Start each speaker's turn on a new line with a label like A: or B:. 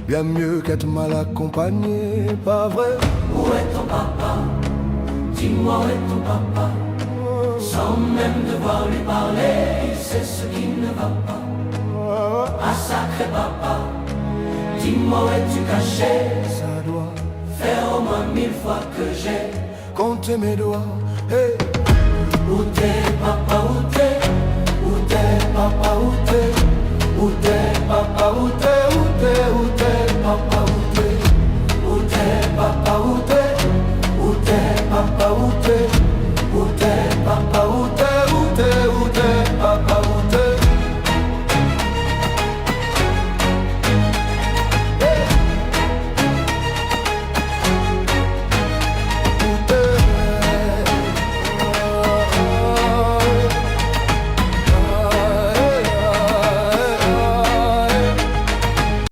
A: bien mieux qu'être mal accompagné, pas vrai?
B: Où est ton papa? Dis-moi où est ton papa? Sans même devoir lui parler, il sait ce qui ne va pas. Ah sacré papa, dis-moi où es-tu caché?
A: Ça doit
B: faire au moins 1000 fois que j'ai
A: compté mes doigts. Hey.
B: Où t'es papa, où t'es? Où t'es papa, où t'es? Où t'es papa, où t'es?